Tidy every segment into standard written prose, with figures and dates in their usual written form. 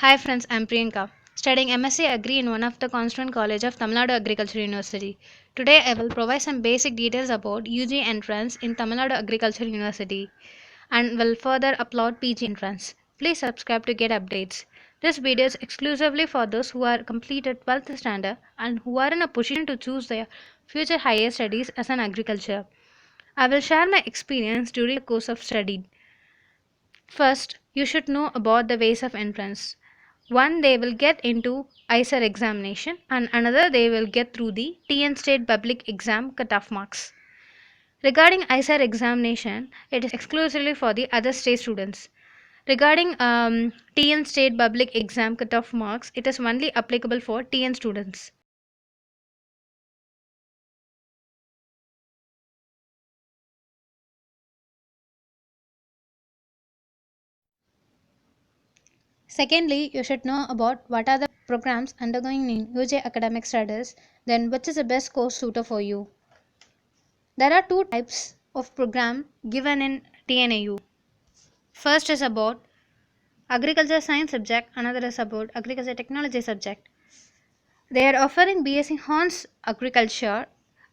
Hi friends, I'm Priyanka, studying MSc Agri in one of the Constituent College of Tamil Nadu Agriculture University. Today I will provide some basic details about UG entrance in Tamil Nadu Agriculture University and will further upload PG entrance. Please subscribe to get updates. This video is exclusively for those who are completed 12th standard and who are in a position to choose their future higher studies as an agriculture. I will share my experience during the course of study. First, you should know about the ways of entrance. One, they will get into ISER examination, and another, they will get through the TN State Public Exam cutoff marks. Regarding ISER examination, it is exclusively for the other state students. Regarding TN State Public Exam cutoff marks, it is only applicable for TN students. Secondly, you should know about what are the programs undergoing in UJ academic studies, then which is the best course suitor for you. There are two types of program given in TNAU. First is about agriculture science subject, another is about agriculture technology subject. They are offering BSc Hons Agriculture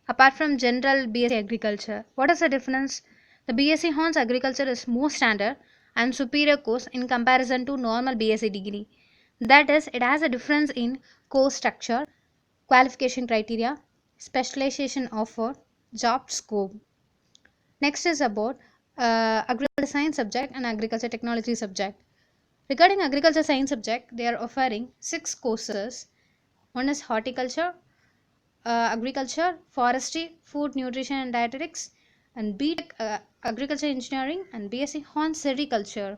apart from general BSc Agriculture. What is the difference? The BSc Hons Agriculture is more standard and superior course in comparison to normal BSc degree. That is, it has a difference in course structure, qualification criteria, specialization offer, job scope. Next is about agriculture science subject and agriculture technology subject. Regarding agriculture science subject, they are offering 6 courses. One is horticulture, agriculture, forestry, food, nutrition and dietetics, and BTech agriculture engineering and BSc Hon Sericulture.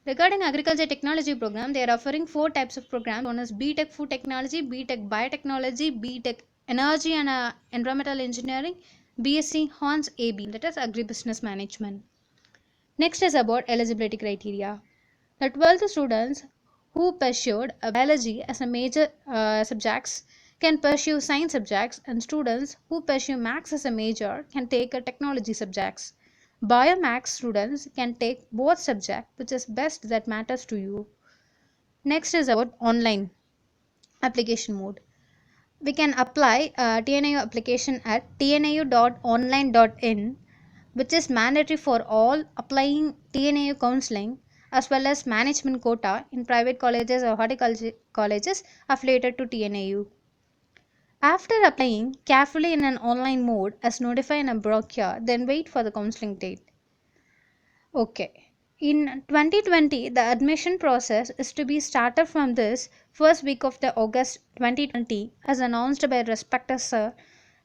Regarding agriculture technology program, they are offering 4 types of programs. One is BTech Food Technology, BTech Biotechnology, BTech Energy and Environmental Engineering, BSc Hons AB, that is Agribusiness Management. Next is about eligibility criteria. The 12th students who pursued biology as a major subjects can pursue science subjects, and students who pursue maths as a major can take a technology subjects. Biomax students can take both subjects, which is best that matters to you. Next is about online application mode. We can apply TNAU application at tnau.online.in, which is mandatory for all applying TNAU counseling as well as management quota in private colleges or horticulture colleges affiliated to TNAU. After applying carefully in an online mode as notified in a brochure, then wait for the counseling date. Okay. In 2020, the admission process is to be started from this first week of the August 2020 as announced by respected Sir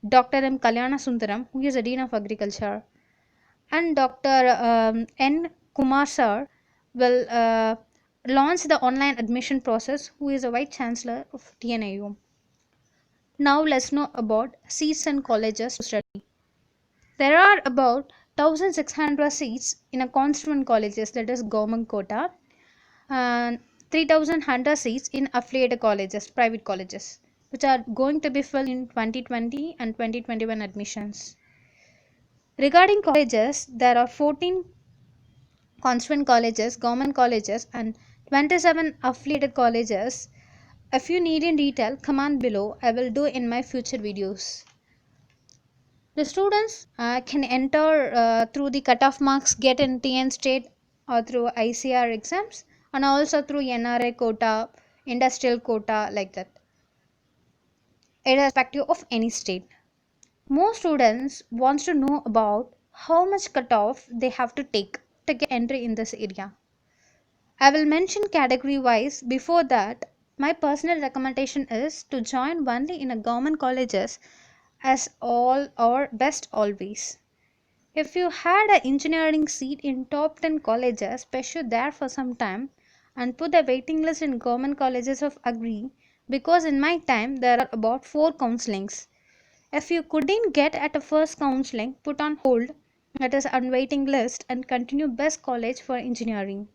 Dr. M. Kalyana Sundaram, who is the Dean of Agriculture, and Dr. N. Kumar Sir will launch the online admission process, who is the Vice Chancellor of TNAU. Now let's know about seats and colleges to study. There are about 1600 seats in a constituent colleges, that is government quota, and 3100 seats in affiliated colleges, private colleges, which are going to be filled in 2020 and 2021 admissions. Regarding colleges, there are 14 constituent colleges, government colleges, and 27 affiliated colleges. If you need in detail, comment below. I will do in my future videos. The students can enter through the cutoff marks get in TN state or through ICR exams, and also through NRI quota, industrial quota, like that, irrespective of any state. Most students wants to know about how much cutoff they have to take to get entry in this area. I will mention category wise. Before that, my personal recommendation is to join only in a government colleges as all or best always. If you had an engineering seat in top 10 colleges, pursue there for some time and put the waiting list in government colleges of Agri, because in my time there are about 4 counselings. If you couldn't get at a first counseling, put on hold, that is on waiting list, and continue best college for engineering.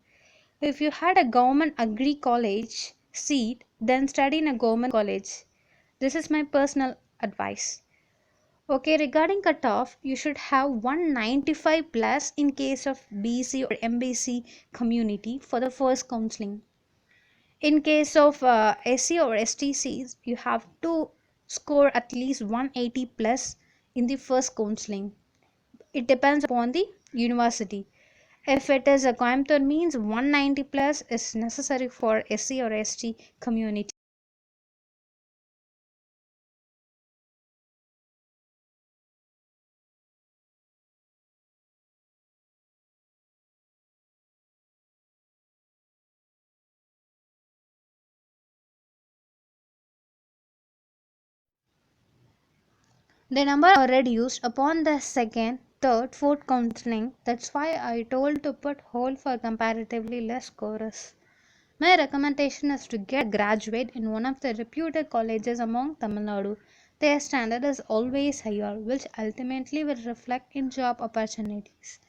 If you had a government Agri college seat, then study in a government college. This is my personal advice. Okay, regarding cutoff, you should have 195 plus in case of BC or MBC community for the first counseling. In case of SC or STCs, you have to score at least 180 plus in the first counseling. It depends upon the university. If it is a Coimbatore means 190 plus is necessary for SC or ST community. The number are reduced upon the second, third, fourth counseling. That's why I told to put whole for comparatively less chorus. My recommendation is to get a graduate in one of the reputed colleges among Tamil Nadu. Their standard is always higher, which ultimately will reflect in job opportunities.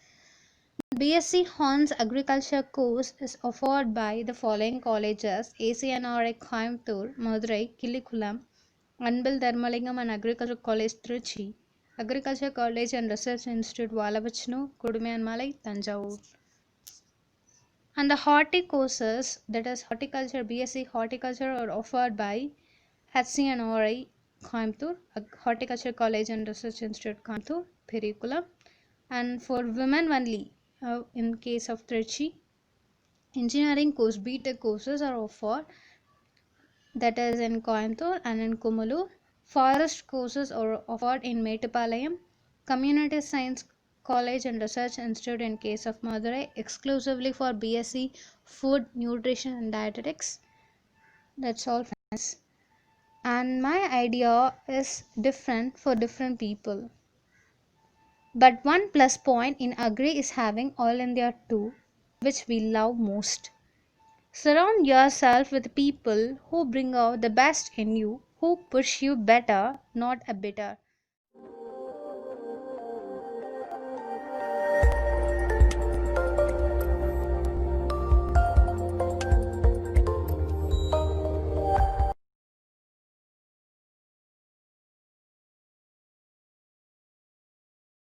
BSc Horns Agriculture course is offered by the following colleges: ACNRI Coimbatore, Madurai, Kilikulam, Anbil Dharmalingam and Agriculture College Trichy, Agriculture College and Research Institute Valavachnu, Kudumianmalai, Tanjavur. And the horti courses, that is horticulture, BSc Horticulture, are offered by HCNRI Coimbatore, Horticulture College and Research Institute Coimbatore, Perikulam. And for women only, in case of Trichy, engineering course, BTech courses are offered, that is in Coimbatore and in Kumulu. Forest courses are offered in Metupalayam. Community Science College and Research Institute in case of Madurai, exclusively for BSc Food, Nutrition and Dietetics. That's all, friends. And my idea is different for different people. But one plus point in Agri is having All India 2, which we love most. Surround yourself with people who bring out the best in you, who push you better, not a bitter.